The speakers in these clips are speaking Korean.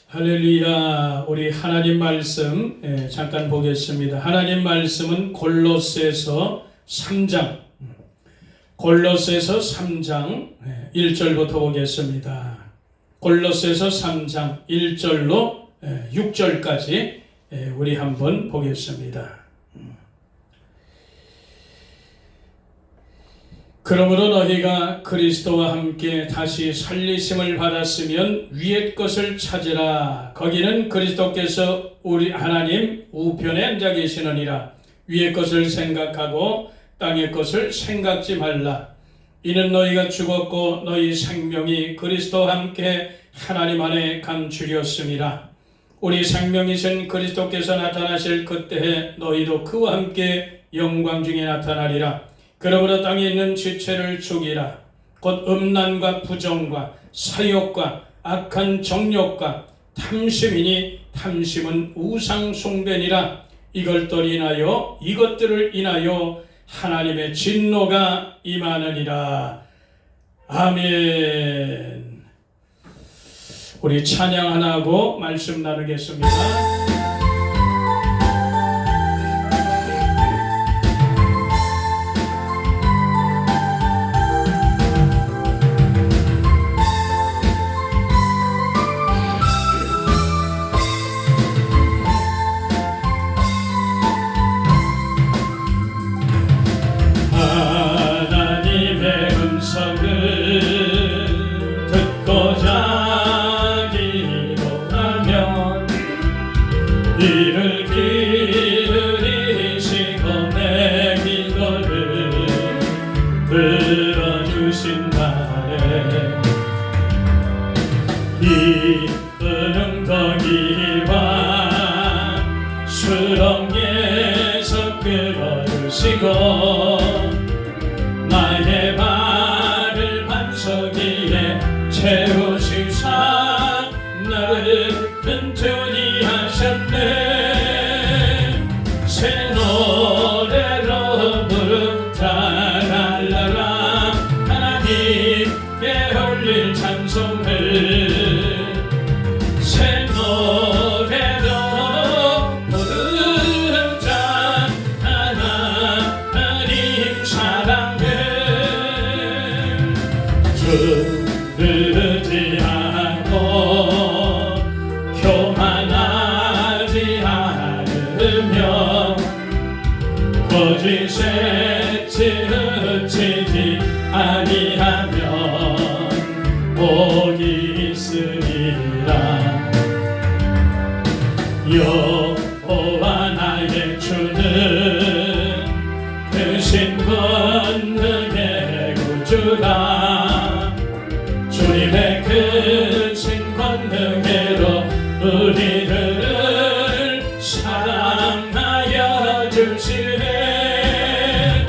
할렐루야. 우리 하나님 말씀 잠깐 보겠습니다. 하나님 말씀은 골로새서 3장 1절부터 보겠습니다. 골로새서 3장 1절로 6절까지 우리 한번 보겠습니다. 그러므로 너희가 그리스도와 함께 다시 살리심을 받았으면 위의 것을 찾으라. 거기는 그리스도께서 우리 하나님 우편에 앉아 계시느니라. 위의 것을 생각하고 땅의 것을 생각지 말라. 이는 너희가 죽었고 너희 생명이 그리스도와 함께 하나님 안에 감추렸음이라. 우리 생명이신 그리스도께서 나타나실 그때에 너희도 그와 함께 영광 중에 나타나리라. 그러므로 땅에 있는 지체를 죽이라. 곧 음란과 부정과 사욕과 악한 정욕과 탐심이니 탐심은 우상 숭배니라. 이것들을 인하여 하나님의 진노가 임하느니라. 아멘. 우리 찬양 하나 하고 말씀 나누겠습니다. 이를 기울이시고 내 기도를 들어주신다네. 이 은흥덩이와 수렁에서 끌어주시고 나의 발을 반석 위에 채우시사 나를 튼튼히 하셨네. 새 노래로 부르자 랄랄라. 하나님께 올릴 찬송을 새 노래로 부르자. 하나님 사랑을 부르지 않고 교만하지 않으며 거짓에 치우치지 아니하면 복이 있으리라. 여호와 나의 주는 크신 권능의 구주라. 주님의 크신 권능으로 우리들을 사랑하여 주시네.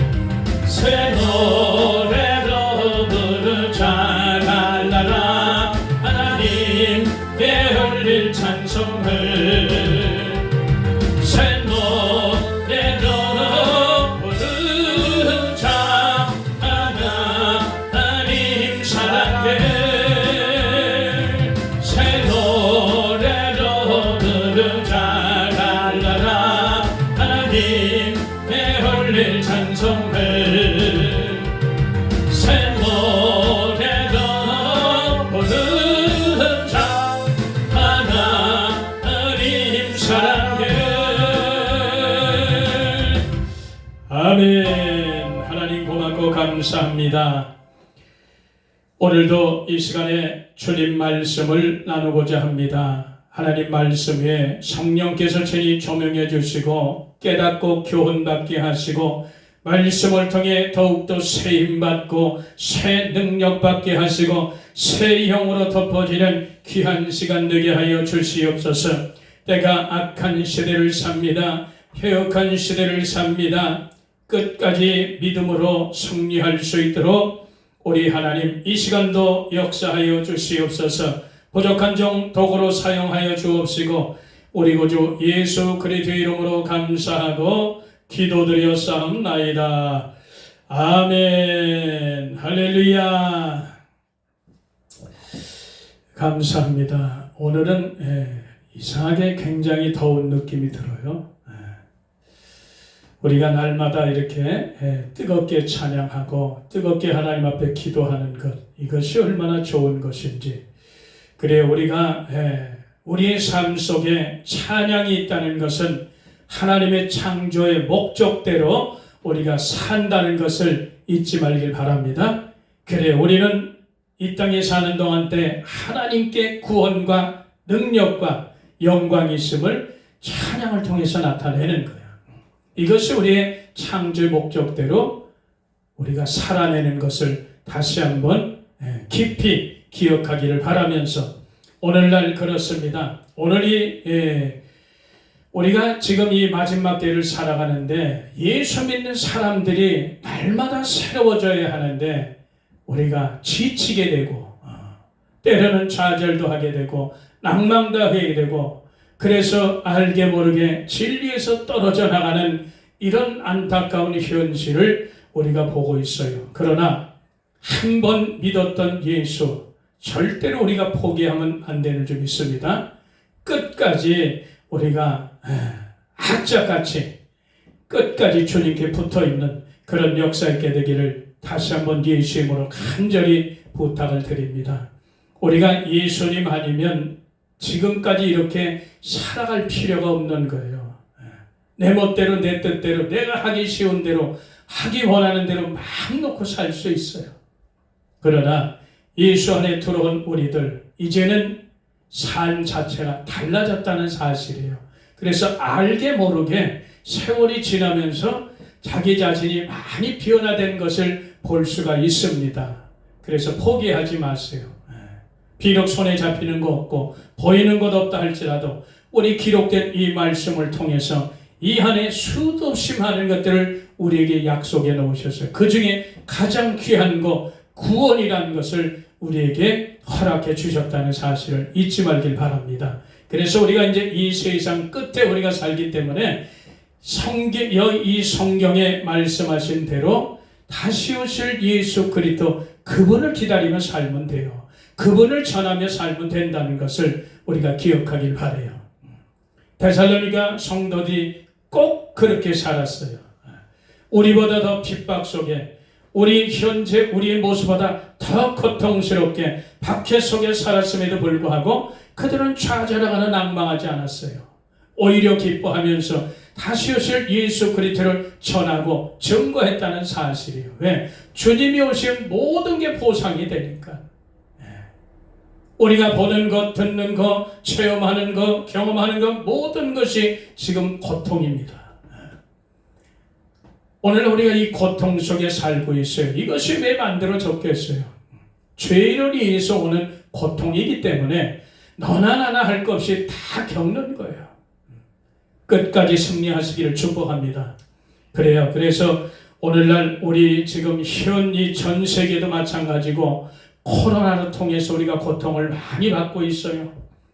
새 노래로 부르자 랄랄라. 하나님께 올릴 찬송을 새 노래로 부르자. 하나님 사랑해. 새 노래로 부르자 랄랄라. 하나님께 올릴 찬송을 새 노래로 부르자. 하나님 사랑해. 아멘. 하나님 고맙고 감사합니다. 오늘도 이 시간에 주님 말씀을 나누고자 합니다. 하나님 말씀 위에 성령께서 친히 조명해 주시고 깨닫고 교훈받게 하시고 말씀을 통해 더욱더 새 힘받고 새 능력받게 하시고 새 영으로 덮어지는 귀한 시간 되게 하여 주시옵소서. 때가 악한 시대를 삽니다. 해역한 시대를 삽니다. 끝까지 믿음으로 승리할 수 있도록 우리 하나님 이 시간도 역사하여 주시옵소서. 부족한 종 도구로 사용하여 주옵시고 우리 구주 예수 그리스도의 이름으로 감사하고 기도드렸사옵나이다. 아멘. 할렐루야. 감사합니다. 오늘은 이상하게 굉장히 더운 느낌이 들어요. 우리가 날마다 이렇게 뜨겁게 찬양하고 뜨겁게 하나님 앞에 기도하는 것, 이것이 얼마나 좋은 것인지. 그래, 우리가 우리의 삶 속에 찬양이 있다는 것은 하나님의 창조의 목적대로 우리가 산다는 것을 잊지 말길 바랍니다. 그래, 우리는 이 땅에 사는 동안 때 하나님께 구원과 능력과 영광이 있음을 찬양을 통해서 나타내는 거예요. 이것이 우리의 창조의 목적대로 우리가 살아내는 것을 다시 한번 깊이 기억하기를 바라면서, 오늘날 그렇습니다. 오늘이 우리가 지금 이 마지막 때를 살아가는데 예수 믿는 사람들이 날마다 새로워져야 하는데 우리가 지치게 되고 때로는 좌절도 하게 되고 낭망도 하게 되고, 그래서 알게 모르게 진리에서 떨어져 나가는 이런 안타까운 현실을 우리가 보고 있어요. 그러나 한 번 믿었던 예수, 절대로 우리가 포기하면 안 되는 줄 믿습니다. 끝까지 우리가 악자같이 끝까지 주님께 붙어있는 그런 역사 있게 되기를 다시 한번 예수의 이름으로 간절히 부탁을 드립니다. 우리가 예수님 아니면 지금까지 이렇게 살아갈 필요가 없는 거예요. 내 멋대로 내 뜻대로 내가 하기 쉬운 대로 하기 원하는 대로 마음 놓고 살 수 있어요. 그러나 예수 안에 들어온 우리들, 이제는 삶 자체가 달라졌다는 사실이에요. 그래서 알게 모르게 세월이 지나면서 자기 자신이 많이 변화된 것을 볼 수가 있습니다. 그래서 포기하지 마세요. 비록 손에 잡히는 것 없고 보이는 것 없다 할지라도 우리 기록된 이 말씀을 통해서 이 한해 수도 없이 많은 것들을 우리에게 약속해 놓으셨어요. 그 중에 가장 귀한 것, 구원이라는 것을 우리에게 허락해 주셨다는 사실을 잊지 말길 바랍니다. 그래서 우리가 이제 이 세상 끝에 우리가 살기 때문에 이 성경에 말씀하신 대로 다시 오실 예수 그리스도, 그분을 기다리며 살면 돼요. 그분을 전하며 살면 된다는 것을 우리가 기억하길 바라요. 데살로니가 성도들이 꼭 그렇게 살았어요. 우리보다 더 핍박 속에, 우리 현재 우리의 모습보다 더 고통스럽게 박해 속에 살았음에도 불구하고 그들은 좌절하거나 낭망하지 않았어요. 오히려 기뻐하면서 다시 오실 예수 그리스도를 전하고 증거했다는 사실이에요. 왜? 주님이 오신 모든 게 보상이 되니까. 우리가 보는 것, 듣는 것, 체험하는 것, 경험하는 것, 모든 것이 지금 고통입니다. 오늘 우리가 이 고통 속에 살고 있어요. 이것이 왜 만들어졌겠어요? 죄를 위해서 오는 고통이기 때문에 너나 나나 할 것 없이 다 겪는 거예요. 끝까지 승리하시기를 축복합니다. 그래요. 그래서 오늘날 우리 지금 현 이 전 세계도 마찬가지고 코로나를 통해서 우리가 고통을 많이 받고 있어요.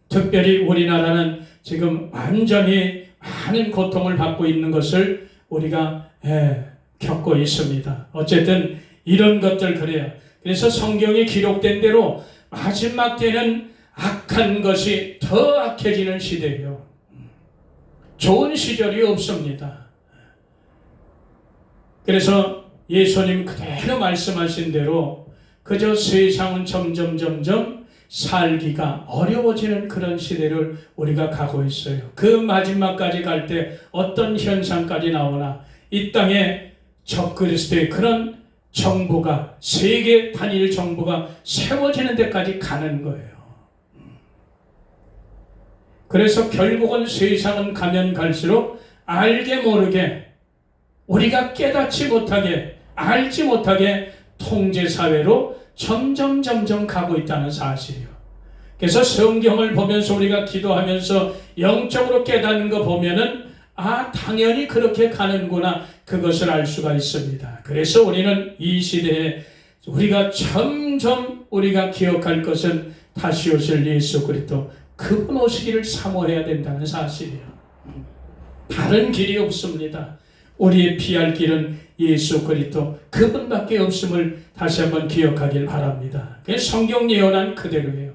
특별히 우리나라는 지금 완전히 많은 고통을 받고 있는 것을 우리가 겪고 있습니다. 어쨌든 이런 것들 그래요. 그래서 성경에 기록된 대로 마지막 때는 악한 것이 더 악해지는 시대예요. 좋은 시절이 없습니다. 그래서 예수님 그대로 말씀하신 대로 그저 세상은 점점 살기가 어려워지는 그런 시대를 우리가 가고 있어요. 그 마지막까지 갈 때 어떤 현상까지 나오나 이 땅에 적그리스도의 그런 정부가, 세계 단일 정부가 세워지는 데까지 가는 거예요. 그래서 결국은 세상은 가면 갈수록 알게 모르게 우리가 깨닫지 못하게, 알지 못하게 통제사회로 점점 가고 있다는 사실이에요. 그래서 성경을 보면서 우리가 기도하면서 영적으로 깨닫는 거 보면은 당연히 그렇게 가는구나, 그것을 알 수가 있습니다. 그래서 우리는 이 시대에 우리가 점점 우리가 기억할 것은 다시 오실 예수 그리스도, 그분 오시기를 사모해야 된다는 사실이에요. 다른 길이 없습니다. 우리의 피할 길은 예수 그리스도 그분밖에 없음을 다시 한번 기억하길 바랍니다. 그게 성경 예언한 그대로예요.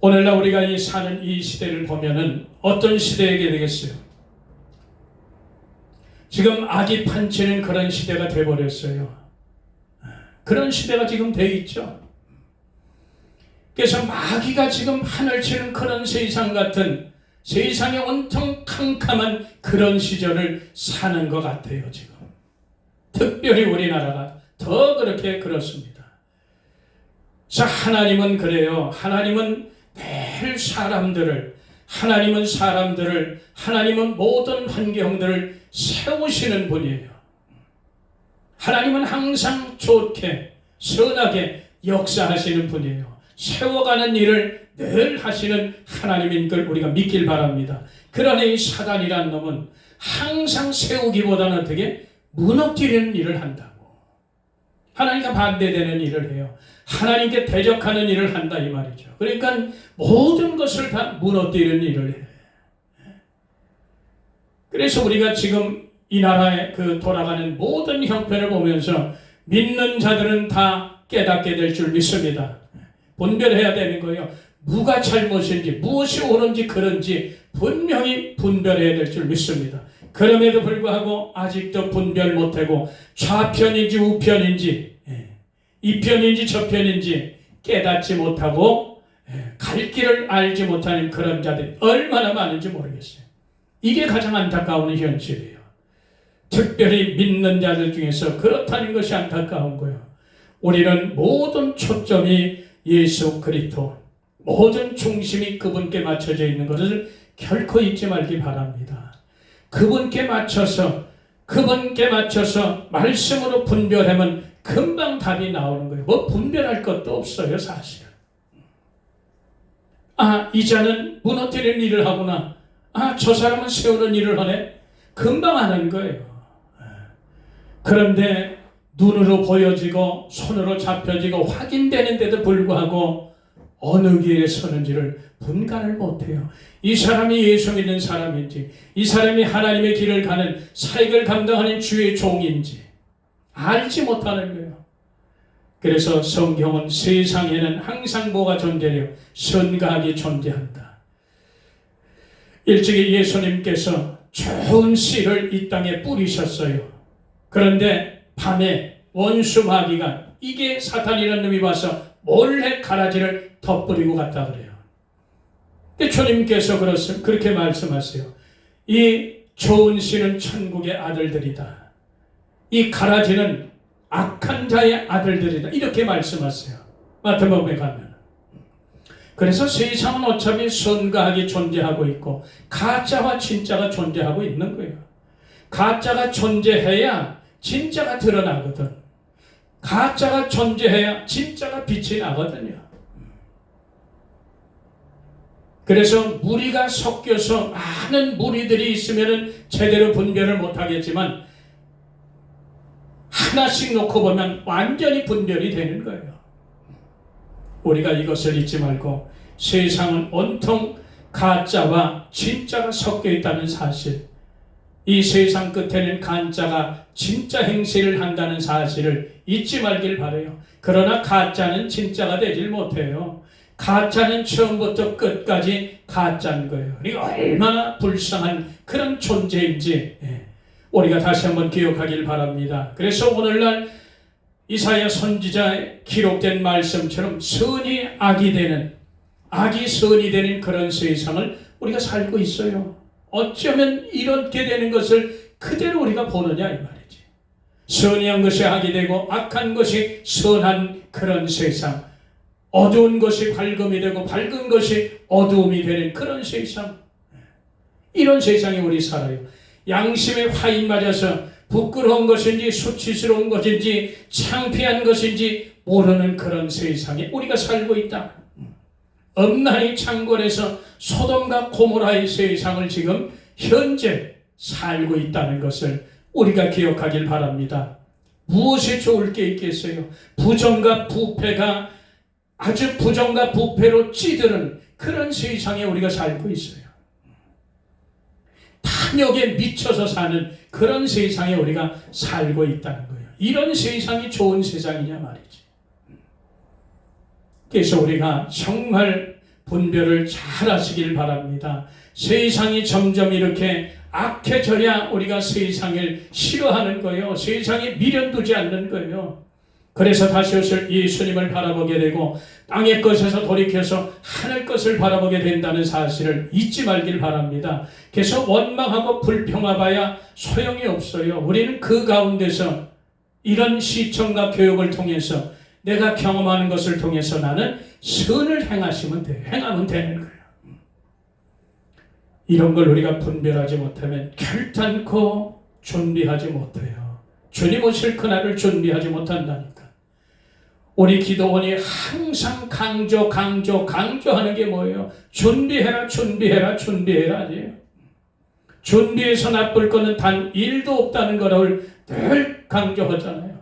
오늘날 우리가 사는 이 시대를 보면은 어떤 시대이게 되겠어요? 지금 악이 판치는 그런 시대가 돼버렸어요. 그런 시대가 지금 돼 있죠. 그래서 마귀가 지금 판을 치는 그런 세상 같은, 세상에 온통 캄캄한 그런 시절을 사는 것 같아요. 지금 특별히 우리나라가 더 그렇게 그렇습니다. 그래서 하나님은 그래요. 하나님은 매일 사람들을, 하나님은 모든 환경들을 세우시는 분이에요. 하나님은 항상 좋게, 선하게 역사하시는 분이에요. 세워가는 일을 늘 하시는 하나님인 걸 우리가 믿길 바랍니다. 그러나 이 사단이란 놈은 항상 세우기보다는 어떻게 무너뜨리는 일을 한다고. 하나님과 반대되는 일을 해요. 하나님께 대적하는 일을 한다 이 말이죠. 그러니까 모든 것을 다 무너뜨리는 일을 해요. 그래서 우리가 지금 이 나라에 돌아가는 모든 형편을 보면서 믿는 자들은 다 깨닫게 될 줄 믿습니다. 분별해야 되는 거예요. 누가 잘못인지, 무엇이 옳은지 그런지 분명히 분별해야 될 줄 믿습니다. 그럼에도 불구하고 아직도 분별 못하고 좌편인지 우편인지, 이 편인지 저 편인지 깨닫지 못하고 갈 길을 알지 못하는 그런 자들이 얼마나 많은지 모르겠어요. 이게 가장 안타까운 현실이에요. 특별히 믿는 자들 중에서 그렇다는 것이 안타까운 거예요. 우리는 모든 초점이 예수 그리스도, 모든 중심이 그분께 맞춰져 있는 것을 결코 잊지 말기 바랍니다. 그분께 맞춰서 말씀으로 분별하면 금방 답이 나오는 거예요. 뭐 분별할 것도 없어요, 사실은. 이 자는 무너뜨리는 일을 하구나. 저 사람은 세우는 일을 하네. 금방 아는 거예요. 그런데 눈으로 보여지고 손으로 잡혀지고 확인되는데도 불구하고 어느 길에 서는지를 분간을 못해요. 이 사람이 예수 믿는 사람인지, 이 사람이 하나님의 길을 가는 사역을 감당하는 주의 종인지 알지 못하는 거예요. 그래서 성경은 세상에는 항상 뭐가 존재해요? 선과악이 존재한다. 일찍이 예수님께서 좋은 씨를 이 땅에 뿌리셨어요. 그런데 밤에 원수 마귀가, 이게 사탄이라는 놈이 와서 몰래 가라지를 덧뿌리고 갔다 그래요. 주님께서 그렇게 말씀하세요. 이 좋은 씨는 천국의 아들들이다. 이 가라지는 악한 자의 아들들이다. 이렇게 말씀하세요. 마태복음에 가면. 그래서 세상은 어차피 선과 악이 존재하고 있고 가짜와 진짜가 존재하고 있는 거예요. 가짜가 존재해야 진짜가 드러나거든. 가짜가 존재해야 진짜가 빛이 나거든요. 그래서 무리가 섞여서 많은 무리들이 있으면 제대로 분별을 못하겠지만 하나씩 놓고 보면 완전히 분별이 되는 거예요. 우리가 이것을 잊지 말고 세상은 온통 가짜와 진짜가 섞여 있다는 사실, 이 세상 끝에는 가짜가 진짜 행세를 한다는 사실을 잊지 말길 바라요. 그러나 가짜는 진짜가 되질 못해요. 가짜는 처음부터 끝까지 가짜인 거예요. 우리가 얼마나 불쌍한 그런 존재인지 우리가 다시 한번 기억하길 바랍니다. 그래서 오늘날 이사야 선지자에 기록된 말씀처럼 선이 악이 되는, 악이 선이 되는 그런 세상을 우리가 살고 있어요. 어쩌면 이렇게 되는 것을 그대로 우리가 보느냐 이 말이지. 선한 것이 악이 되고 악한 것이 선한 그런 세상, 어두운 것이 밝음이 되고 밝은 것이 어두움이 되는 그런 세상, 이런 세상에 우리 살아요. 양심의 화인 맞아서 부끄러운 것인지 수치스러운 것인지 창피한 것인지 모르는 그런 세상에 우리가 살고 있다. 엄난히 창궐해서 소돔과 고모라의 세상을 지금 현재 살고 있다는 것을 우리가 기억하길 바랍니다. 무엇이 좋을 게 있겠어요? 부정과 부패가 아주 부정과 부패로 찌드는 그런 세상에 우리가 살고 있어요. 탐욕에 미쳐서 사는 그런 세상에 우리가 살고 있다는 거예요. 이런 세상이 좋은 세상이냐 말이지. 그래서 우리가 정말 분별을 잘 하시길 바랍니다. 세상이 점점 이렇게 악해져야 우리가 세상을 싫어하는 거예요. 세상에 미련두지 않는 거예요. 그래서 다시 오실 예수님을 바라보게 되고 땅의 것에서 돌이켜서 하늘 것을 바라보게 된다는 사실을 잊지 말길 바랍니다. 그래서 원망하고 불평하봐야 소용이 없어요. 우리는 그 가운데서 이런 시청과 교육을 통해서 내가 경험하는 것을 통해서 나는 선을 행하면 되는 거예요. 이런 걸 우리가 분별하지 못하면 결단코 준비하지 못해요. 주님 오실 그날을 준비하지 못한다니까. 우리 기도원이 항상 강조하는 게 뭐예요? 준비해라 아니에요. 준비해서 나쁠 거는 단 1도 없다는 것을 늘 강조하잖아요.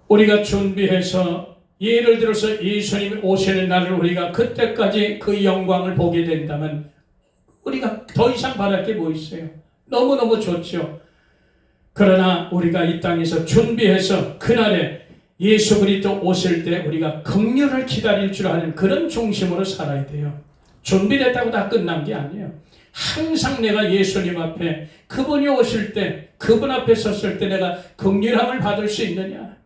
우리가 준비해서 예를 들어서 예수님이 오시는 날을 우리가 그때까지 그 영광을 보게 된다면 우리가 더 이상 바랄 게 뭐 있어요? 너무너무 좋죠. 그러나 우리가 이 땅에서 준비해서 그날에 예수 그리스도 오실 때 우리가 긍휼을 기다릴 줄 아는 그런 중심으로 살아야 돼요. 준비됐다고 다 끝난 게 아니에요. 항상 내가 예수님 앞에 그분이 오실 때 그분 앞에 섰을 때 내가 긍휼함을 받을 수 있느냐?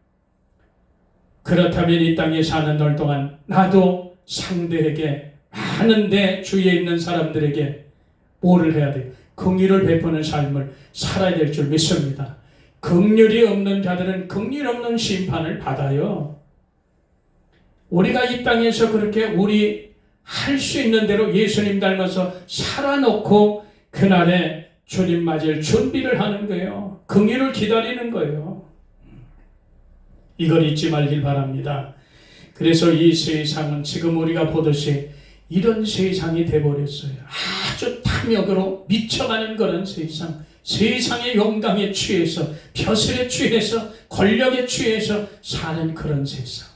그렇다면 이 땅에 사는 날 동안 나도 상대에게 많은 내 주위에 있는 사람들에게 뭐를 해야 돼요? 긍휼을 베푸는 삶을 살아야 될 줄 믿습니다. 긍휼이 없는 자들은 긍휼 없는 심판을 받아요. 우리가 이 땅에서 그렇게 우리 할 수 있는 대로 예수님 닮아서 살아놓고 그날에 주님 맞을 준비를 하는 거예요. 긍휼을 기다리는 거예요. 이걸 잊지 말길 바랍니다. 그래서 이 세상은 지금 우리가 보듯이 이런 세상이 돼버렸어요. 아주 탐욕으로 미쳐가는 그런 세상. 세상의 영광에 취해서 벼슬에 취해서 권력에 취해서 사는 그런 세상.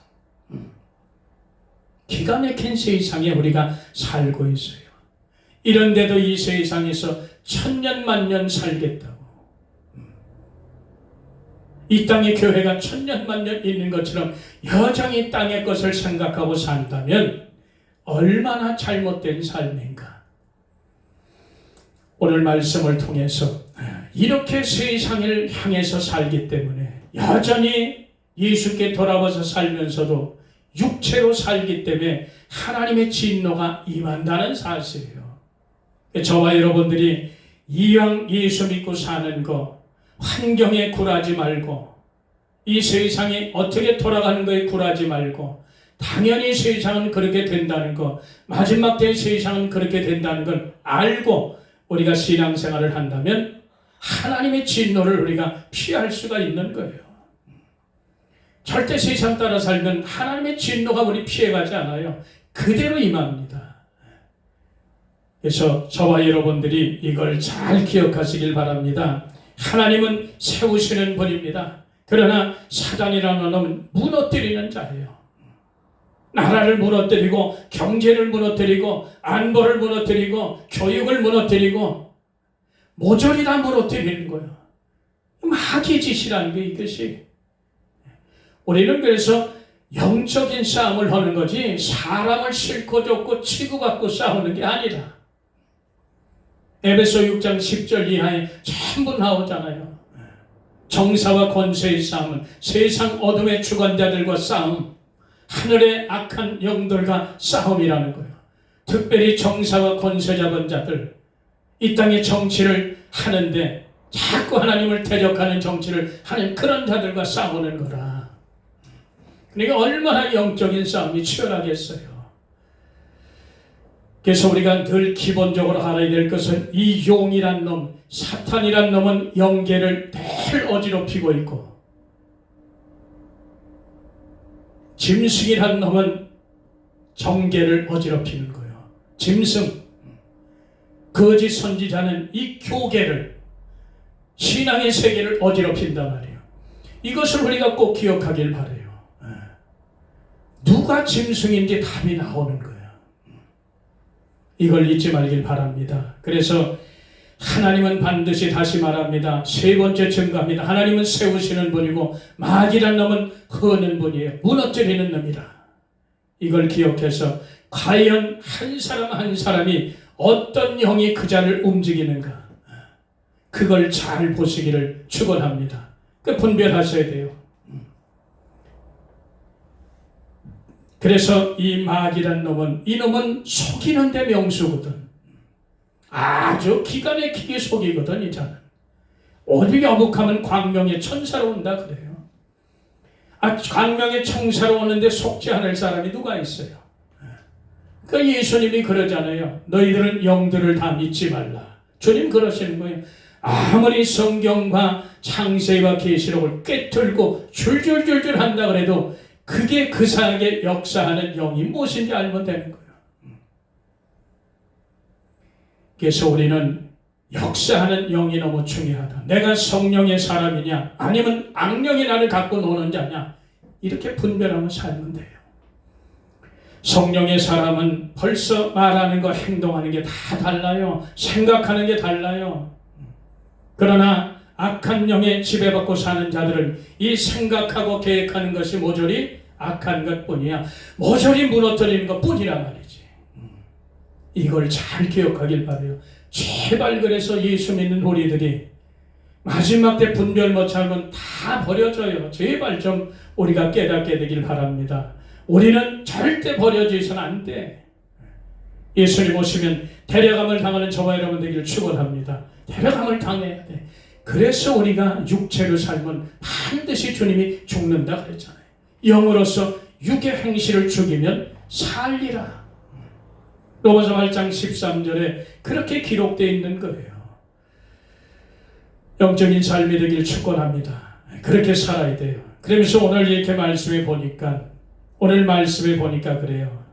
기가 막힌 세상에 우리가 살고 있어요. 이런데도 이 세상에서 천년만년 살겠다고. 이 땅의 교회가 천년만년 있는 것처럼 여전히 땅의 것을 생각하고 산다면 얼마나 잘못된 삶인가. 오늘 말씀을 통해서 이렇게 세상을 향해서 살기 때문에 여전히 예수께 돌아와서 살면서도 육체로 살기 때문에 하나님의 진노가 임한다는 사실이에요. 저와 여러분들이 이왕 예수 믿고 사는 거 환경에 굴하지 말고 이 세상이 어떻게 돌아가는 거에 굴하지 말고 당연히 세상은 그렇게 된다는 거, 마지막 때 세상은 그렇게 된다는 걸 알고 우리가 신앙생활을 한다면 하나님의 진노를 우리가 피할 수가 있는 거예요. 절대 세상 따라 살면 하나님의 진노가 우리 피해가지 않아요. 그대로 임합니다. 그래서 저와 여러분들이 이걸 잘 기억하시길 바랍니다. 하나님은 세우시는 분입니다. 그러나 사단이라는 놈은 무너뜨리는 자예요. 나라를 무너뜨리고 경제를 무너뜨리고 안보를 무너뜨리고 교육을 무너뜨리고 모조리 다 무너뜨리는 거예요. 마귀 짓이라는 게 이것이. 우리는 그래서 영적인 싸움을 하는 거지 사람을 싫고 좋고 치고 받고 싸우는 게 아니라 에베소 6장 10절 이하에 전부 나오잖아요. 정사와 권세의 싸움은 세상 어둠의 주관자들과 싸움, 하늘의 악한 영들과 싸움이라는 거예요. 특별히 정사와 권세 잡은 자들, 이 땅의 정치를 하는데 자꾸 하나님을 대적하는 정치를 하는 그런 자들과 싸우는 거라. 그러니까 얼마나 영적인 싸움이 치열하겠어요. 그래서 우리가 늘 기본적으로 알아야 될 것은 이 용이란 놈, 사탄이란 놈은 영계를 늘 어지럽히고 있고 짐승이란 놈은 정계를 어지럽히는 거예요. 짐승, 거짓 선지자는 이 교계를, 신앙의 세계를 어지럽힌단 말이에요. 이것을 우리가 꼭 기억하길 바라요. 누가 짐승인지 답이 나오는 거예요. 이걸 잊지 말길 바랍니다. 그래서 하나님은 반드시 다시 말합니다. 세 번째 증거합니다. 하나님은 세우시는 분이고 마귀란 놈은 허는 분이에요. 무너뜨리는 놈이라. 이걸 기억해서 과연 한 사람 한 사람이 어떤 영이 그 자를 움직이는가, 그걸 잘 보시기를 축원합니다. 그 분별하셔야 돼요. 그래서 이 마귀란 놈은, 이놈은 속이는 데 명수거든. 아주 기가 막히게 속이거든. 이 자는 어디 어묵하면 광명의 천사로 온다 그래요. 광명의 천사로 오는데 속지 않을 사람이 누가 있어요? 그 예수님이 그러잖아요. 너희들은 영들을 다 믿지 말라. 주님 그러시는 거예요. 아무리 성경과 창세기와 계시록을 꿰뚫고 줄줄줄줄 한다 그래도 그게 그 사람에게 역사하는 영이 무엇인지 알면 되는 거예요. 그래서 우리는 역사하는 영이 너무 중요하다. 내가 성령의 사람이냐 아니면 악령이 나를 갖고 노는 자냐, 이렇게 분별하면 살면 돼요. 성령의 사람은 벌써 말하는 거 행동하는 게 다 달라요. 생각하는 게 달라요. 그러나 악한 영에 지배받고 사는 자들은 이 생각하고 계획하는 것이 모조리 악한 것뿐이야. 모조리 무너뜨리는 것뿐이란 말이지. 이걸 잘 기억하길 바라요. 제발 그래서 예수 믿는 우리들이 마지막 때 분별 못하면 다 버려져요. 제발 좀 우리가 깨닫게 되길 바랍니다. 우리는 절대 버려져서는 안 돼. 예수님 오시면 데려감을 당하는 저와 여러분 되기를 축원합니다. 데려감을 당해야 돼. 그래서 우리가 육체로 살면 반드시 주님이 죽는다 그랬잖아요. 영으로서 육의 행실을 죽이면 살리라. 로마서 8장 13절에 그렇게 기록되어 있는 거예요. 영적인 삶이 되길 축원합니다. 그렇게 살아야 돼요. 그러면서 오늘 이렇게 오늘 말씀에 보니까 그래요.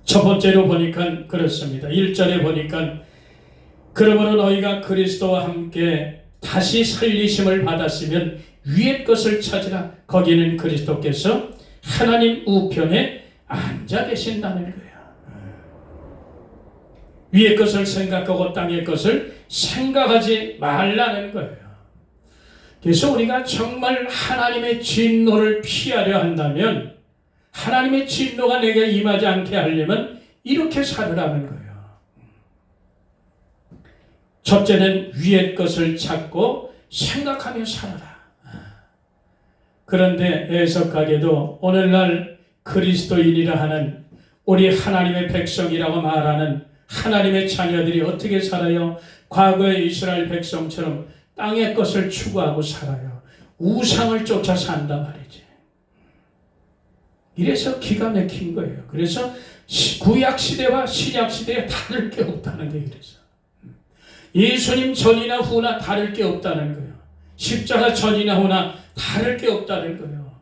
첫 번째로 보니까 그렇습니다. 1절에 보니까 그러므로 너희가 그리스도와 함께 다시 살리심을 받았으면 위의 것을 찾으라. 거기는 그리스도께서 하나님 우편에 앉아 계신다는 거예요. 위의 것을 생각하고 땅의 것을 생각하지 말라는 거예요. 그래서 우리가 정말 하나님의 진노를 피하려 한다면, 하나님의 진노가 내게 임하지 않게 하려면 이렇게 살으라는 거예요. 첫째는 위의 것을 찾고 생각하며 살아라. 그런데 애석하게도 오늘날 그리스도인이라 하는 우리 하나님의 백성이라고 말하는 하나님의 자녀들이 어떻게 살아요? 과거의 이스라엘 백성처럼 땅의 것을 추구하고 살아요. 우상을 쫓아 산단 말이지. 이래서 기가 막힌 거예요. 그래서 구약 시대와 신약 시대에 다를 게 없다는 게 이래서. 예수님 전이나 후나 다를 게 없다는 거예요. 십자가 전이나 후나 다를 게 없다는 거예요.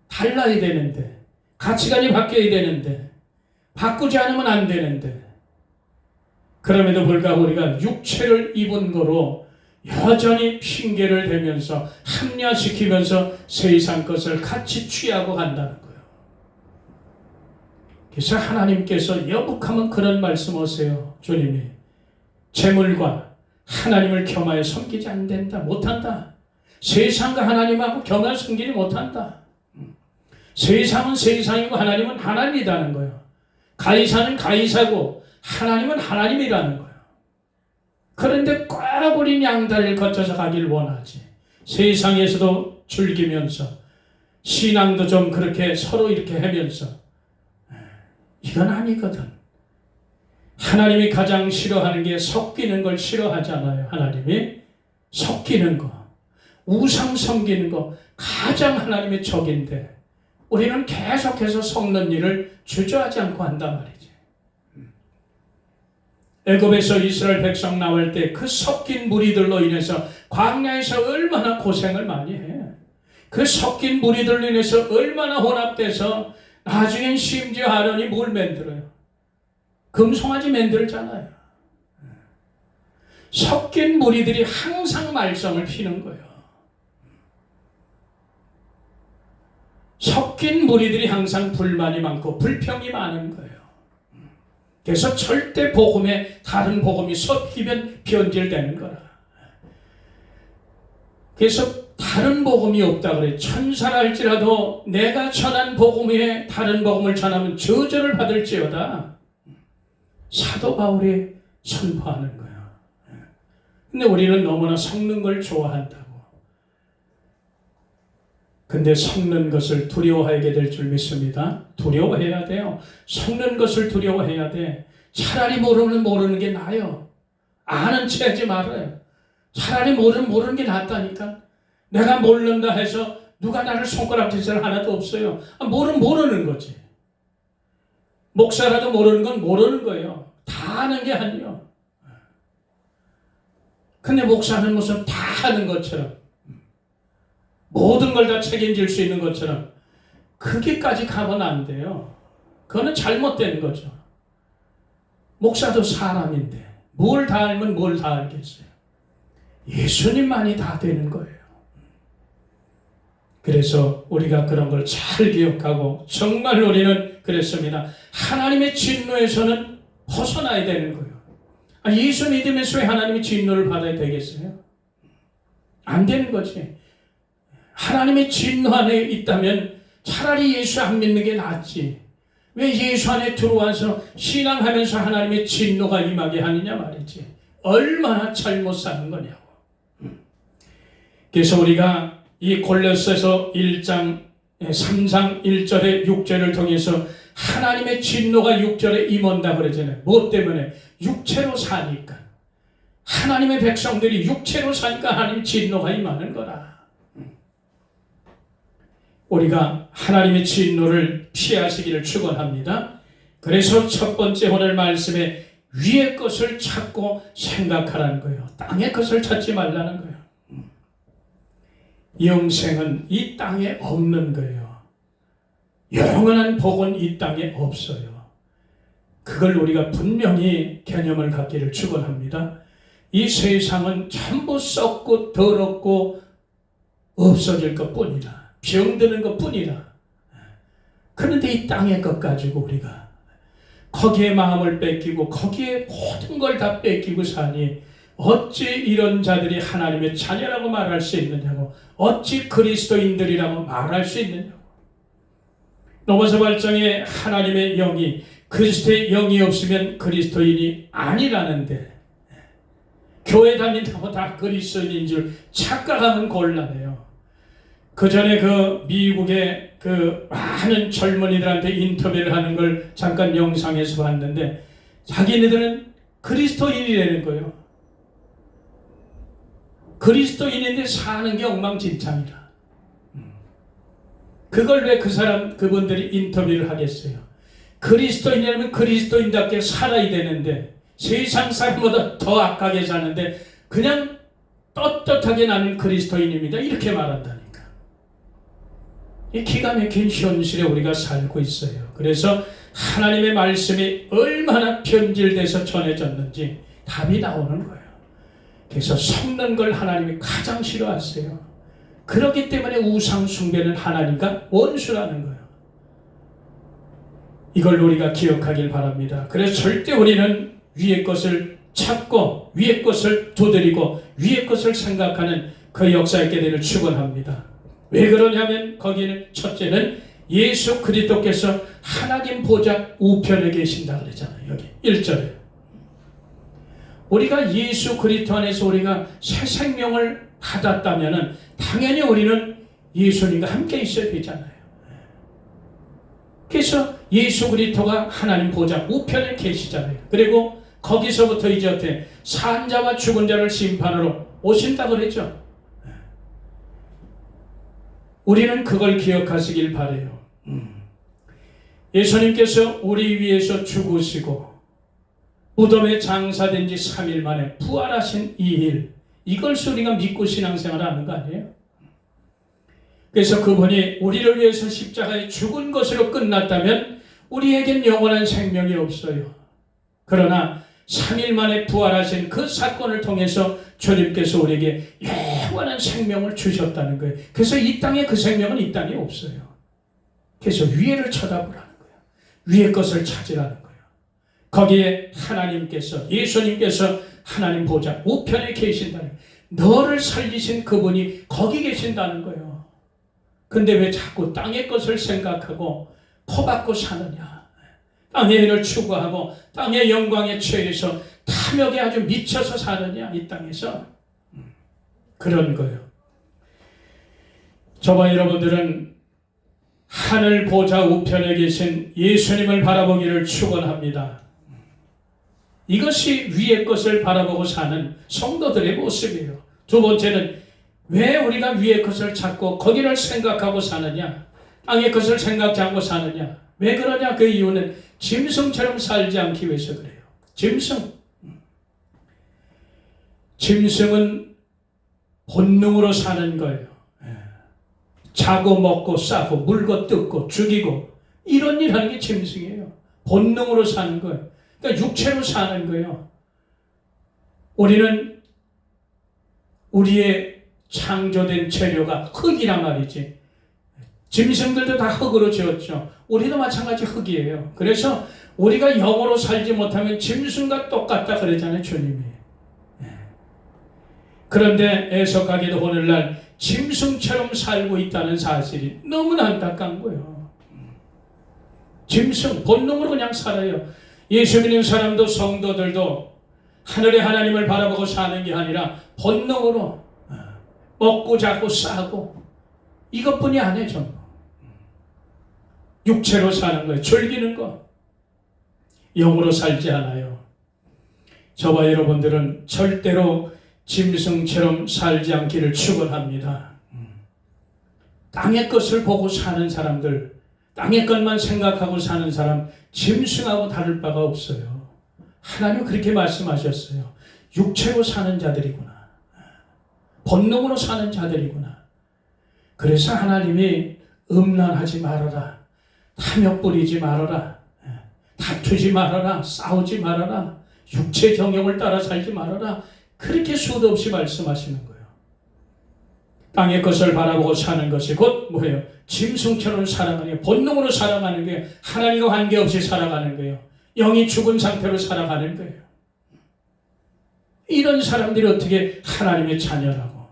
달라야 되는데, 가치관이 바뀌어야 되는데, 바꾸지 않으면 안 되는데, 그럼에도 불구하고 우리가 육체를 입은 거로 여전히 핑계를 대면서 합리화시키면서 세상 것을 같이 취하고 간다는 거예요. 그래서 하나님께서 여북하면 그런 말씀 하세요. 주님이 재물과 하나님을 겸하여 섬기지 안 된다. 못한다. 세상과 하나님하고 겸하여 섬기지 못한다. 세상은 세상이고 하나님은 하나님이라는 거예요. 가이사는 가이사고 하나님은 하나님이라는 거예요. 그런데 꼭 우리 양다리를 거쳐서 가길 원하지. 세상에서도 즐기면서 신앙도 좀 그렇게 서로 이렇게 하면서, 이건 아니거든. 하나님이 가장 싫어하는 게 섞이는 걸 싫어하잖아요. 하나님이 섞이는 거, 우상 섬기는 거 가장 하나님의 적인데 우리는 계속해서 섞는 일을 주저하지 않고 한단 말이지. 애굽에서 이스라엘 백성 나올 때 그 섞인 무리들로 인해서 광야에서 얼마나 고생을 많이 해. 그 섞인 무리들로 인해서 얼마나 혼합돼서 나중엔 심지어 아론이 뭘 만들어요? 금송아지 만들잖아요. 섞인 무리들이 항상 말썽을 피는 거예요. 섞인 무리들이 항상 불만이 많고 불평이 많은 거예요. 그래서 절대 복음에 다른 복음이 섞이면 변질되는 거라. 그래서 다른 복음이 없다 그래. 천사라 할지라도 내가 전한 복음 외에 다른 복음을 전하면 저주를 받을지어다. 사도 바울이 선포하는 거야. 근데 우리는 너무나 섞는 걸 좋아한다고. 근데 섞는 것을 두려워하게 될 줄 믿습니다. 두려워해야 돼요. 섞는 것을 두려워해야 돼. 차라리 모르는 게 나아요. 아는 체 하지 말아요. 차라리 모르는 게 낫다니까. 내가 모른다 해서 누가 나를 손가락질을 하나도 없어요. 모르는 거지. 목사라도 모르는 건 모르는 거예요. 다 아는 게 아니에요. 근데 목사는 무슨 다 하는 것처럼, 모든 걸 다 책임질 수 있는 것처럼, 거기까지 가면 안 돼요. 그거는 잘못된 거죠. 목사도 사람인데 뭘 다 알면 뭘 다 알겠어요. 예수님만이 다 되는 거예요. 그래서 우리가 그런 걸 잘 기억하고, 정말 우리는 그랬습니다. 하나님의 진노에서는 벗어나야 되는 거예요. 예수 믿으면서 왜 하나님의 진노를 받아야 되겠어요? 안 되는 거지. 하나님의 진노 안에 있다면 차라리 예수 안 믿는 게 낫지. 왜 예수 안에 들어와서 신앙하면서 하나님의 진노가 임하게 하느냐 말이지. 얼마나 잘못 사는 거냐고. 그래서 우리가 이 골로새서 1장 3장 1절에 6절을 통해서 하나님의 진노가 6절에 임한다 그러잖아요. 무엇 때문에? 육체로 사니까. 하나님의 백성들이 육체로 사니까 하나님의 진노가 임하는 거라. 우리가 하나님의 진노를 피하시기를 축원합니다. 그래서 첫 번째 오늘 말씀에 위의 것을 찾고 생각하라는 거예요. 땅의 것을 찾지 말라는 거예요. 영생은 이 땅에 없는 거예요. 영원한 복은 이 땅에 없어요. 그걸 우리가 분명히 개념을 갖기를 축원합니다. 이 세상은 전부 썩고 더럽고 없어질 것뿐이라, 병드는 것뿐이라. 그런데 이 땅의 것 가지고 우리가 거기에 마음을 뺏기고 거기에 모든 걸 다 뺏기고 사니 어찌 이런 자들이 하나님의 자녀라고 말할 수 있느냐고, 어찌 그리스도인들이라고 말할 수 있느냐고. 로마서 8장에 하나님의 영이, 그리스도의 영이 없으면 그리스도인이 아니라는데, 교회 다닌다고 다 그리스도인인 줄 착각하면 곤란해요. 그 전에 그 미국의 그 많은 젊은이들한테 인터뷰를 하는 걸 잠깐 영상에서 봤는데, 자기네들은 그리스도인이라는 거예요. 그리스도인인데 사는 게 엉망진창이라. 그걸 왜 그분들이 인터뷰를 하겠어요? 그리스도인이라면 그리스도인답게 살아야 되는데, 세상 사람보다 더 악하게 사는데 그냥 떳떳하게 나는 그리스도인입니다, 이렇게 말한다니까. 이 기가 막힌 현실에 우리가 살고 있어요. 그래서 하나님의 말씀이 얼마나 변질돼서 전해졌는지 답이 나오는 거예요. 그래서 섞는 걸 하나님이 가장 싫어하세요. 그렇기 때문에 우상 숭배는 하나님과 원수라는 거예요. 이걸 우리가 기억하길 바랍니다. 그래서 절대 우리는 위의 것을 찾고 위의 것을 두드리고 위의 것을 생각하는 그 역사 있게 되기를 축원합니다. 왜 그러냐면 거기는 첫째는 예수 그리스도께서 하나님 보좌 우편에 계신다 그러잖아요. 여기 1절에 우리가 예수 그리스도 안에서 우리가 새 생명을 받았다면 당연히 우리는 예수님과 함께 있어야 되잖아요. 그래서 예수 그리스도가 하나님 보좌 우편에 계시잖아요. 그리고 거기서부터 이제 어떻게 산 자와 죽은 자를 심판으로 오신다고 그랬죠. 우리는 그걸 기억하시길 바라요. 예수님께서 우리 위해서 죽으시고 무덤에 장사된 지 3일 만에 부활하신 이 일, 이걸 우리가 믿고 신앙생활을 하는 거 아니에요? 그래서 그분이 우리를 위해서 십자가에 죽은 것으로 끝났다면 우리에겐 영원한 생명이 없어요. 그러나 3일 만에 부활하신 그 사건을 통해서 주님께서 우리에게 영원한 생명을 주셨다는 거예요. 그래서 이 땅에 그 생명은 이 땅에 없어요. 그래서 위에를 쳐다보라는 거예요. 위의 것을 찾으라는 거예요. 거기에 하나님께서, 예수님께서 하나님 보좌 우편에 계신다는 거예요. 너를 살리신 그분이 거기 계신다는 거예요. 근데 왜 자꾸 땅의 것을 생각하고 포받고 사느냐? 땅의 일을 추구하고 땅의 영광에 취해서 탐욕에 아주 미쳐서 사느냐? 이 땅에서. 그런 거예요. 저와 여러분들은 하늘 보좌 우편에 계신 예수님을 바라보기를 축원합니다. 이것이 위의 것을 바라보고 사는 성도들의 모습이에요. 두 번째는 왜 우리가 위의 것을 찾고 거기를 생각하고 사느냐? 땅의 것을 생각지 않고 사느냐? 왜 그러냐? 그 이유는 짐승처럼 살지 않기 위해서 그래요. 짐승은 본능으로 사는 거예요. 자고 먹고 싸고 물고 뜯고 죽이고 이런 일 하는 게 짐승이에요. 본능으로 사는 거예요. 그러니까 육체로 사는 거예요. 우리는 우리의 창조된 재료가 흙이란 말이지. 짐승들도 다 흙으로 지었죠. 우리도 마찬가지 흙이에요. 그래서 우리가 영으로 살지 못하면 짐승과 똑같다 그랬잖아요, 주님이. 그런데 애석하게도 오늘날 짐승처럼 살고 있다는 사실이 너무나 안타까운 거예요. 짐승, 본능으로 그냥 살아요. 예수 믿는 사람도 성도들도 하늘의 하나님을 바라보고 사는 게 아니라 본능으로 먹고 자고 싸고 이것뿐이 아니에요. 전부 육체로 사는 거예요. 즐기는 거. 영으로 살지 않아요. 저와 여러분들은 절대로 짐승처럼 살지 않기를 축원합니다. 땅의 것을 보고 사는 사람들, 땅의 것만 생각하고 사는 사람, 짐승하고 다를 바가 없어요. 하나님 그렇게 말씀하셨어요. 육체로 사는 자들이구나. 본능으로 사는 자들이구나. 그래서 하나님이 음란하지 말아라. 탐욕 부리지 말아라. 다투지 말아라. 싸우지 말아라. 육체 정욕을 따라 살지 말아라. 그렇게 수도 없이 말씀하시는 거예요. 땅의 것을 바라보고 사는 것이 곧 뭐예요? 짐승처럼 살아가는 게, 본능으로 살아가는 게, 하나님과 관계없이 살아가는 거예요. 영이 죽은 상태로 살아가는 거예요. 이런 사람들이 어떻게 하나님의 자녀라고.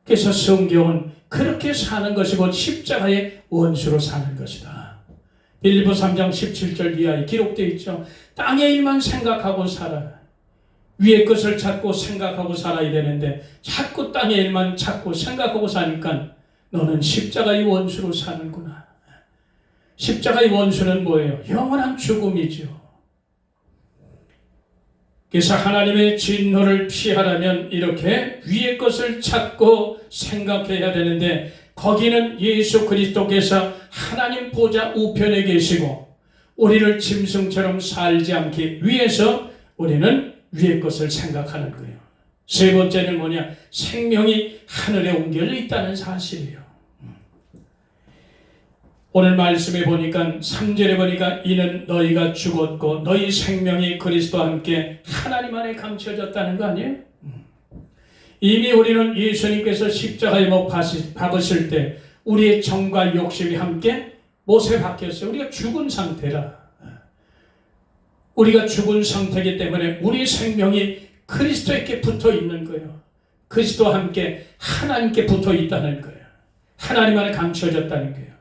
그래서 성경은 그렇게 사는 것이 곧 십자가의 원수로 사는 것이다. 빌립보 3장 17절 이하에 기록되어 있죠. 땅의 일만 생각하고 살아. 위의 것을 찾고 생각하고 살아야 되는데 자꾸 땅의 일만 찾고 생각하고 사니까 너는 십자가의 원수로 사는구나. 십자가의 원수는 뭐예요? 영원한 죽음이죠. 그래서 하나님의 진노를 피하려면 이렇게 위의 것을 찾고 생각해야 되는데 거기는 예수 그리스도께서 하나님 보좌 우편에 계시고 우리를 짐승처럼 살지 않기 위해서 우리는 위의 것을 생각하는 거예요. 세 번째는 뭐냐? 생명이 하늘에 옮겨져 있다는 사실이에요. 오늘 말씀에 보니까 3절에 보니까 이는 너희가 죽었고 너희 생명이 그리스도와 함께 하나님 안에 감춰졌다는 거 아니에요? 이미 우리는 예수님께서 십자가에 못 박으실 때 우리의 정과 욕심이 함께 못에 박혔어요. 우리가 죽은 상태라. 우리가 죽은 상태이기 때문에 우리 생명이 그리스도에게 붙어 있는 거예요. 그리스도와 함께 하나님께 붙어 있다는 거예요. 하나님 안에 감춰졌다는 거예요.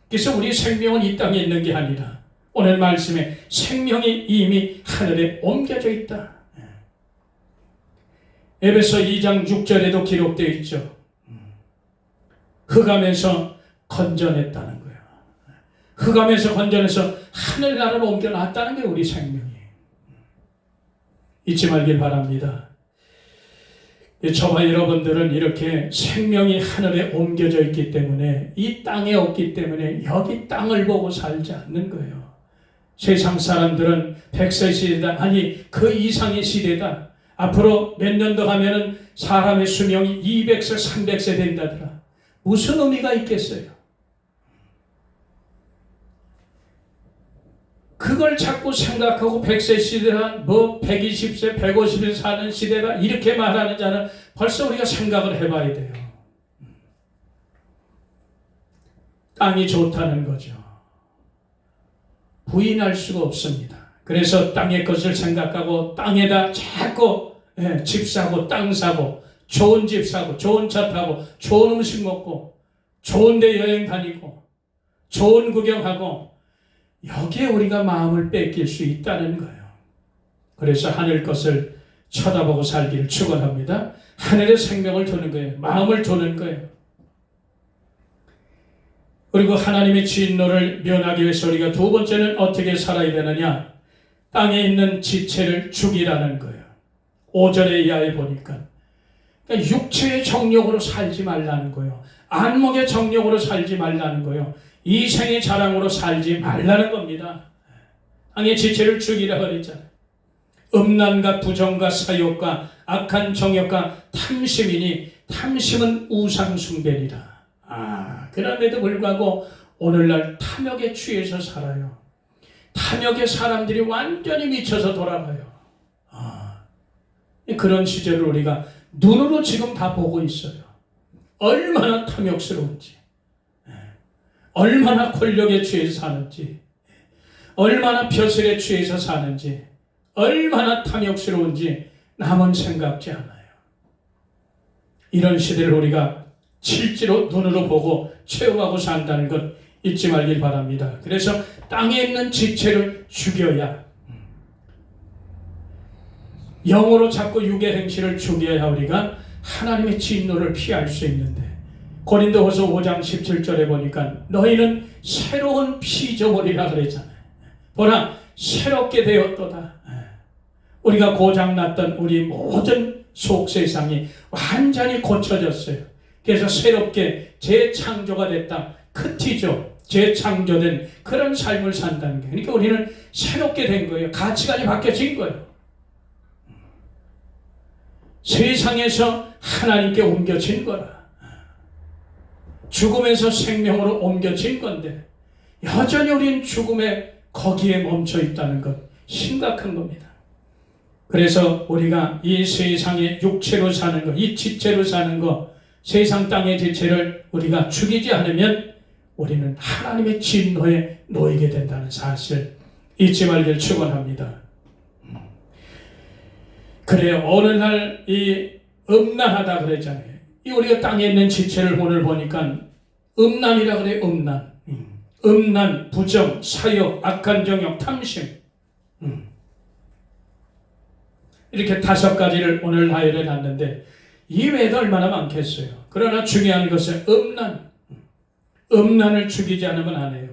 그래서 우리 생명은 이 땅에 있는 게 아니라 오늘 말씀에 생명이 이미 하늘에 옮겨져 있다. 에베소 2장 6절에도 기록되어 있죠. 흑암에서 건져냈다는 거예요. 흑암에서 건져내서 하늘나라로 옮겨놨다는 게 우리 생명이에요. 잊지 말길 바랍니다. 저와 여러분들은 이렇게 생명이 하늘에 옮겨져 있기 때문에 이 땅에 없기 때문에 여기 땅을 보고 살지 않는 거예요. 세상 사람들은 100세 시대다, 아니 그 이상의 시대다. 앞으로 몇 년 더 가면은 사람의 수명이 200세, 300세 된다더라. 무슨 의미가 있겠어요? 그걸 자꾸 생각하고 100세 시대라, 뭐 120세, 150세 사는 시대라 이렇게 말하는 자는 벌써 우리가 생각을 해봐야 돼요. 땅이 좋다는 거죠. 부인할 수가 없습니다. 그래서 땅의 것을 생각하고 땅에다 자꾸 집 사고 땅 사고 좋은 집 사고 좋은 차 타고 좋은 음식 먹고 좋은 데 여행 다니고 좋은 구경하고 여기에 우리가 마음을 뺏길 수 있다는 거예요. 그래서 하늘 것을 쳐다보고 살기를 축원합니다. 하늘의 생명을 두는 거예요. 마음을 두는 거예요. 그리고 하나님의 진노를 면하기 위해서 우리가 두 번째는 어떻게 살아야 되느냐? 땅에 있는 지체를 죽이라는 거예요. 5절의 이하에 보니까 그러니까 육체의 정욕으로 살지 말라는 거예요. 안목의 정욕으로 살지 말라는 거예요. 이생의 자랑으로 살지 말라는 겁니다. 땅의 지체를 죽이라 그랬잖아요. 음란과 부정과 사욕과 악한 정욕과 탐심이니 탐심은 우상숭배니라. 그럼에도 불구하고 오늘날 탐욕에 취해서 살아요. 탐욕에 사람들이 완전히 미쳐서 돌아가요. 그런 시절을 우리가 눈으로 지금 다 보고 있어요. 얼마나 탐욕스러운지, 얼마나 권력에 취해서 사는지, 얼마나 벼슬에 취해서 사는지, 얼마나 탐욕스러운지 남은 생각지 않아요. 이런 시대를 우리가 실제로 눈으로 보고 체험하고 산다는 것 잊지 말길 바랍니다. 그래서 땅에 있는 지체를 죽여야, 영으로 자꾸 육의 행실을 죽여야 우리가 하나님의 진노를 피할 수 있는데, 고린도후서 5장 17절에 보니까 너희는 새로운 피조물이라 그랬잖아요. 보라, 새롭게 되었도다. 우리가 고장났던 우리 모든 속세상이 완전히 고쳐졌어요. 그래서 새롭게 재창조가 됐다. 크티죠. 재창조된 그런 삶을 산다는 게. 그러니까 우리는 새롭게 된 거예요. 가치관이 바뀌어진 거예요. 세상에서 하나님께 옮겨진 거라. 죽음에서 생명으로 옮겨진 건데 여전히 우리는 죽음에 거기에 멈춰 있다는 것 심각한 겁니다. 그래서 우리가 이 세상의 육체로 사는 것, 이 지체로 사는 것, 세상 땅의 지체를 우리가 죽이지 않으면 우리는 하나님의 진노에 놓이게 된다는 사실 잊지 말기를 축원합니다. 그래요. 어느 날 이 음란하다 그랬잖아요. 이 우리가 땅에 있는 지체를 오늘 보니까 음란이라 그래요. 음란. 음란, 부정, 사욕, 악한 정욕, 탐심. 이렇게 5가지를 오늘 나열해 놨는데 이 외에도 얼마나 많겠어요. 그러나 중요한 것은 음란. 음란을 죽이지 않으면 안 해요.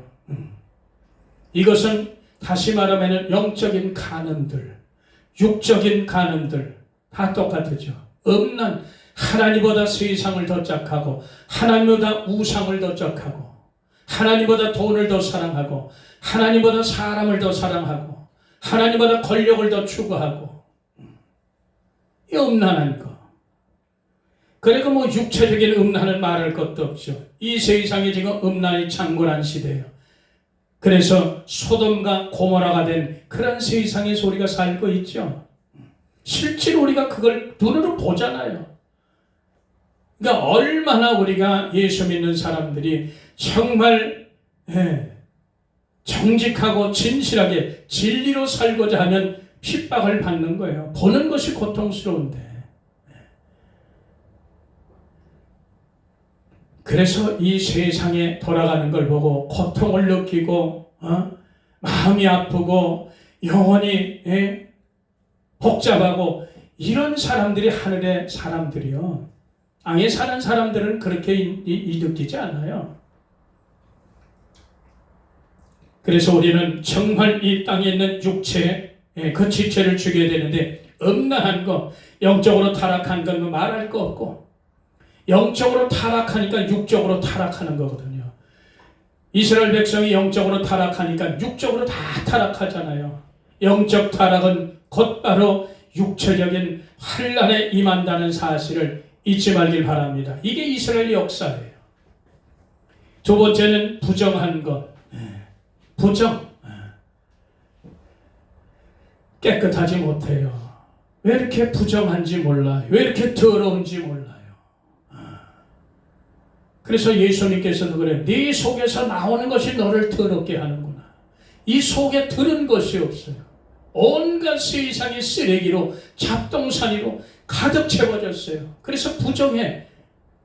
이것은 다시 말하면 영적인 간음들, 육적인 간음들 다 똑같죠. 음란, 하나님보다 세상을 더 짝하고 하나님보다 우상을 더 짝하고 하나님보다 돈을 더 사랑하고 하나님보다 사람을 더 사랑하고 하나님보다 권력을 더 추구하고 이 음란한 거. 그리고 뭐 육체적인 음란은 말할 것도 없죠. 이 세상에 지금 음란이 창궐한 시대예요. 그래서 소돔과 고모라가 된 그런 세상에서 우리가 살고 있죠. 실제로 우리가 그걸 눈으로 보잖아요. 그러니까 얼마나 우리가 예수 믿는 사람들이 정말 정직하고 진실하게 진리로 살고자 하면 핍박을 받는 거예요. 보는 것이 고통스러운데. 그래서 이 세상에 돌아가는 걸 보고 고통을 느끼고 마음이 아프고 영혼이 복잡하고 이런 사람들이 하늘의 사람들이요. 땅에 사는 사람들은 그렇게 느끼지 않아요. 그래서 우리는 정말 이 땅에 있는 육체 그 지체를 죽여야 되는데 음란한 거, 영적으로 타락한 건 말할 거 없고 영적으로 타락하니까 육적으로 타락하는 거거든요. 이스라엘 백성이 영적으로 타락하니까 육적으로 다 타락하잖아요. 영적 타락은 곧바로 육체적인 환난에 임한다는 사실을 잊지 말길 바랍니다. 이게 이스라엘 역사예요. 두 번째는 부정한 것. 부정. 깨끗하지 못해요. 왜 이렇게 부정한지 몰라요. 왜 이렇게 더러운지 몰라요. 그래서 예수님께서도 그래요. 네 속에서 나오는 것이 너를 더럽게 하는구나. 이 속에 들은 것이 없어요. 온갖 세상의 쓰레기로 잡동사니로 가득 채워졌어요. 그래서 부정해.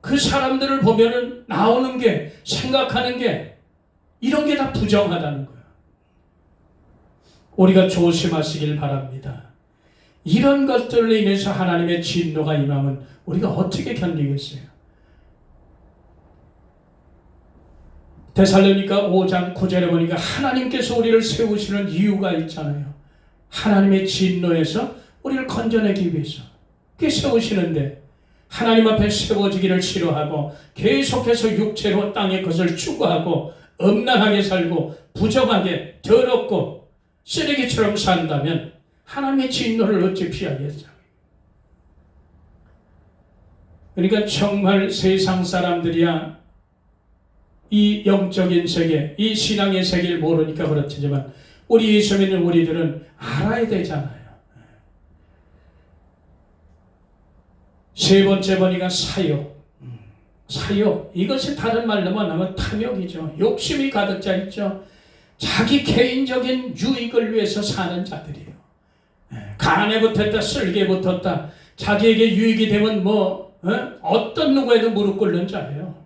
그 사람들을 보면은 나오는 게, 생각하는 게, 이런 게 다 부정하다는 거예요. 우리가 조심하시길 바랍니다. 이런 것들로 인해서 하나님의 진노가 임하면 우리가 어떻게 견디겠어요? 데살로니가 5장 9절에 보니까 하나님께서 우리를 세우시는 이유가 있잖아요. 하나님의 진노에서 우리를 건져내기 위해서 그게 세우시는데, 하나님 앞에 세워지기를 싫어하고 계속해서 육체로 땅의 것을 추구하고 음란하게 살고 부정하게 더럽고 쓰레기처럼 산다면 하나님의 진노를 어찌 피하겠어요? 그러니까 정말 세상 사람들이야 이 영적인 세계, 이 신앙의 세계를 모르니까 그렇지만 우리 예수 믿는 우리들은 알아야 되잖아요. 세 번째 보니까 사욕. 사욕, 이것이 다른 말로 하면 탐욕이죠. 욕심이 가득 차 있죠. 자기 개인적인 유익을 위해서 사는 자들이에요. 가난에 붙었다, 쓸개에 붙었다, 자기에게 유익이 되면 어떤 누구에도 무릎 꿇는 자예요.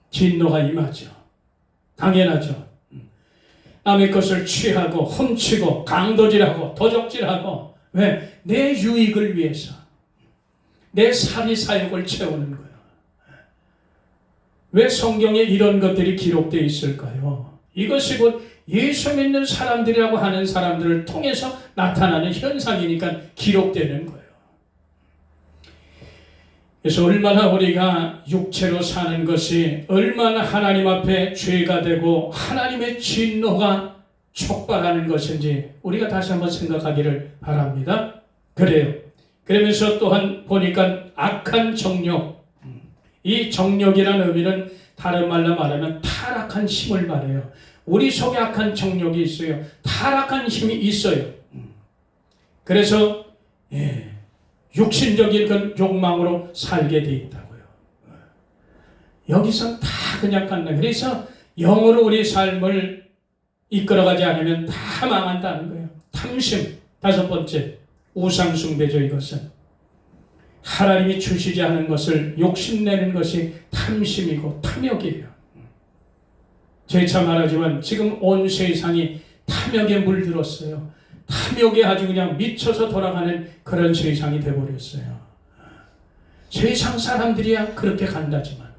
진노가 임하죠. 당연하죠. 남의 것을 취하고 훔치고 강도질하고 도적질하고, 왜? 내 유익을 위해서, 내 사리사욕을 채우는 거예요. 왜 성경에 이런 것들이 기록되어 있을까요? 이것이 곧 예수 믿는 사람들이라고 하는 사람들을 통해서 나타나는 현상이니까 기록되는 거예요. 그래서 얼마나 우리가 육체로 사는 것이 얼마나 하나님 앞에 죄가 되고 하나님의 진노가 촉발하는 것인지 우리가 다시 한번 생각하기를 바랍니다. 그래요. 그러면서 또한 보니까 악한 정욕, 이 정욕이라는 의미는 다른 말로 말하면 타락한 힘을 말해요. 우리 속에 악한 정욕이 있어요. 타락한 힘이 있어요. 그래서 육신적인 그 욕망으로 살게 돼 있다고요. 여기서 다 그냥 간다. 그래서 영으로 우리 삶을 이끌어가지 않으면 다 망한다는 거예요. 탐심, 다섯 번째, 우상숭배죠. 이것은 하나님이 주시지 않은 것을 욕심내는 것이 탐심이고 탐욕이에요. 재차 말하지만 지금 온 세상이 탐욕에 물들었어요. 탐욕에 아주 그냥 미쳐서 돌아가는 그런 세상이 되어버렸어요. 세상 사람들이야 그렇게 간다지만,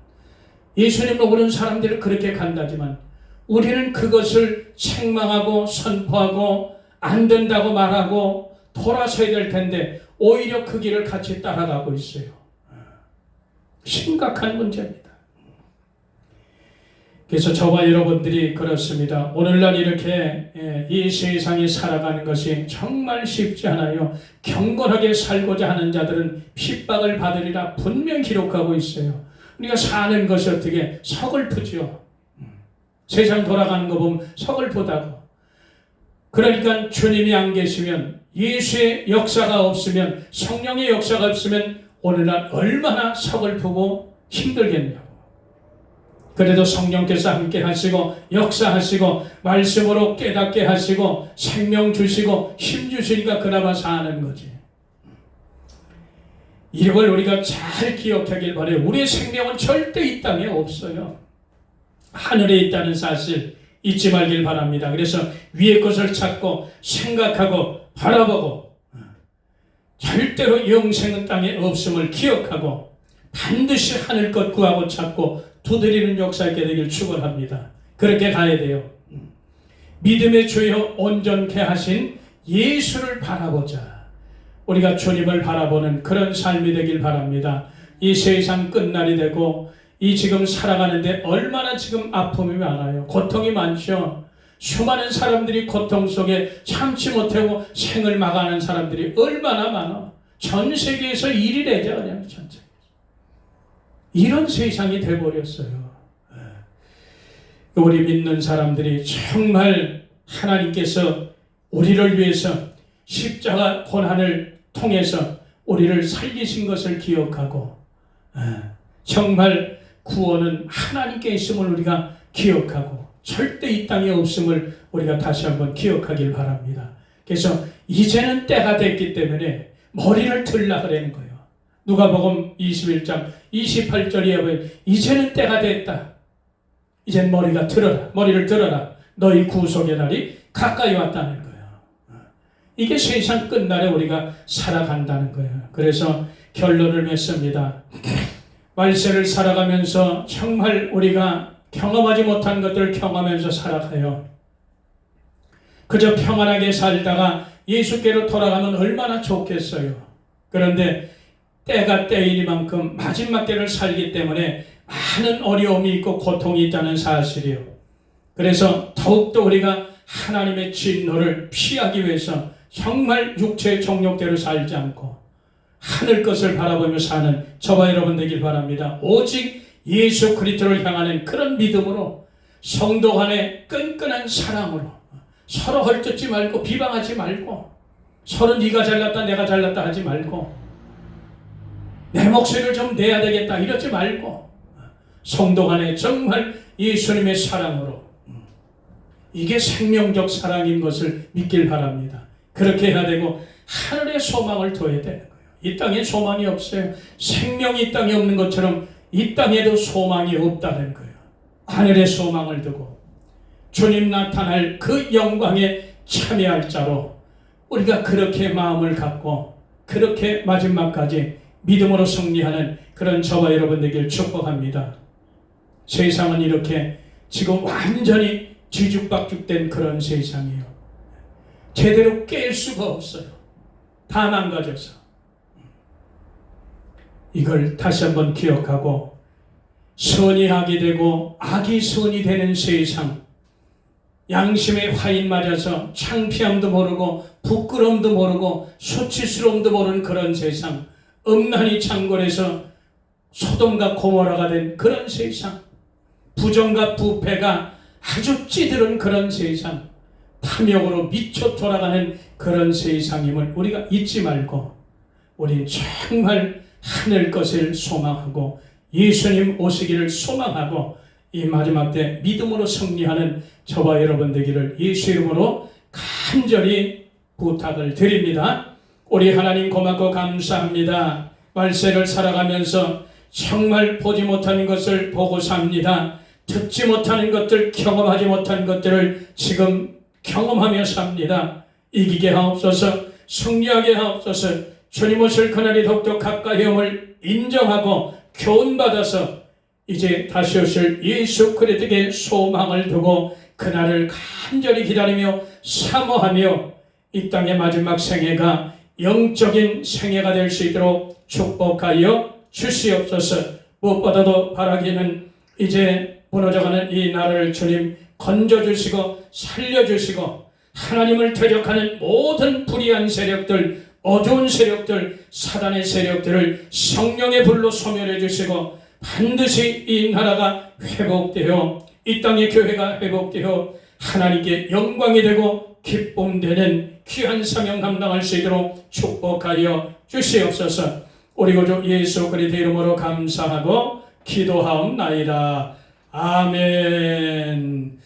예수님 모르는 사람들은 그렇게 간다지만, 우리는 그것을 책망하고 선포하고 안 된다고 말하고 돌아서야 될 텐데 오히려 그 길을 같이 따라가고 있어요. 심각한 문제입니다. 그래서 저와 여러분들이 그렇습니다. 오늘날 이렇게 이 세상에 살아가는 것이 정말 쉽지 않아요. 경건하게 살고자 하는 자들은 핍박을 받으리라 분명 기록하고 있어요. 우리가 사는 것이 어떻게 서글프죠. 세상 돌아가는 거 보면 서글프다고. 그러니까 주님이 안 계시면, 예수의 역사가 없으면, 성령의 역사가 없으면 오늘날 얼마나 서글프고 힘들겠냐고. 그래도 성령께서 함께 하시고 역사하시고 말씀으로 깨닫게 하시고 생명 주시고 힘 주시니까 그나마 사는 거지. 이걸 우리가 잘 기억하길 바라요. 우리의 생명은 절대 이 땅에 없어요. 하늘에 있다는 사실 잊지 말길 바랍니다. 그래서 위의 것을 찾고 생각하고 바라보고, 절대로 영생은 땅에 없음을 기억하고 반드시 하늘 것 구하고 찾고 두드리는 역사 있게 되길 축원합니다. 그렇게 가야 돼요. 믿음의 주여 온전케 하신 예수를 바라보자. 우리가 주님을 바라보는 그런 삶이 되길 바랍니다. 이 세상 끝날이 되고 이 지금 살아가는데 얼마나 지금 아픔이 많아요. 고통이 많죠. 수많은 사람들이 고통 속에 참지 못하고 생을 막아가는 사람들이 얼마나 많아. 전 세계에서 일이래죠. 그냥 전 세계에서. 이런 세상이 돼버렸어요. 우리 믿는 사람들이 정말 하나님께서 우리를 위해서 십자가 고난을 통해서 우리를 살리신 것을 기억하고, 정말 구원은 하나님께 있음을 우리가 기억하고 절대 이 땅에 없음을 우리가 다시 한번 기억하길 바랍니다. 그래서 이제는 때가 됐기 때문에 머리를 들라 그러는 거예요. 누가복음 21장 28절에 보면 이제는 때가 됐다. 이젠 머리를 들어라. 너희 구속의 날이 가까이 왔다는 거예요. 이게 세상 끝날에 우리가 살아간다는 거예요. 그래서 결론을 맺습니다. 말세를 살아가면서 정말 우리가 경험하지 못한 것들을 경험하면서 살아가요. 그저 평안하게 살다가 예수께로 돌아가면 얼마나 좋겠어요. 그런데 때가 때이니만큼 마지막 때를 살기 때문에 많은 어려움이 있고 고통이 있다는 사실이요. 그래서 더욱더 우리가 하나님의 진노를 피하기 위해서 정말 육체의 정욕대로 살지 않고 하늘 것을 바라보며 사는 저와 여러분 되길 바랍니다. 오직 예수 그리스도를 향하는 그런 믿음으로 성도 간의 끈끈한 사랑으로 서로 헐뜯지 말고 비방하지 말고 서로 네가 잘났다 내가 잘났다 하지 말고 내 목소리를 좀 내야 되겠다 이러지 말고 성도 간에 정말 예수님의 사랑으로 이게 생명적 사랑인 것을 믿길 바랍니다. 그렇게 해야 되고 하늘의 소망을 둬야 되는 거예요. 이 땅에 소망이 없어요. 생명이 이 땅에 없는 것처럼 이 땅에도 소망이 없다는 거예요. 하늘의 소망을 두고 주님 나타날 그 영광에 참여할 자로 우리가 그렇게 마음을 갖고 그렇게 마지막까지 믿음으로 승리하는 그런 저와 여러분 되길 축복합니다. 세상은 이렇게 지금 완전히 뒤죽박죽된 그런 세상이에요. 제대로 깰 수가 없어요. 다 망가져서. 이걸 다시 한번 기억하고 선이 악이 되고 악이 선이 되는 세상, 양심의 화인 맞아서 창피함도 모르고 부끄러움도 모르고 수치스러움도 모르는 그런 세상, 음란이 창궐해서 소돔과 고모라가 된 그런 세상, 부정과 부패가 아주 찌들은 그런 세상, 탐욕으로 미쳐 돌아가는 그런 세상임을 우리가 잊지 말고 우린 정말 하늘 것을 소망하고 예수님 오시기를 소망하고 이 마지막 때 믿음으로 승리하는 저와 여러분 되기를 예수 이름으로 간절히 부탁을 드립니다. 우리 하나님 고맙고 감사합니다. 말세를 살아가면서 정말 보지 못하는 것을 보고 삽니다. 듣지 못하는 것들, 경험하지 못한 것들을 지금 경험하며 삽니다. 이기게 하옵소서, 승리하게 하옵소서. 주님 오실 그날이 더욱더 가까이 옴을 인정하고 교훈받아서 이제 다시 오실 예수 그리스도의 소망을 두고 그날을 간절히 기다리며 사모하며 이 땅의 마지막 생애가 영적인 생애가 될 수 있도록 축복하여 주시옵소서. 무엇보다도 바라기는 이제 무너져가는 이 나라를 주님 건져주시고 살려주시고 하나님을 대적하는 모든 불의한 세력들, 어두운 세력들, 사단의 세력들을 성령의 불로 소멸해 주시고 반드시 이 나라가 회복되어 이 땅의 교회가 회복되어 하나님께 영광이 되고 기쁨되는 귀한 사명 감당할 수 있도록 축복하여 주시옵소서. 우리 구주 예수 그리스도 이름으로 감사하고 기도하옵나이다. 아멘.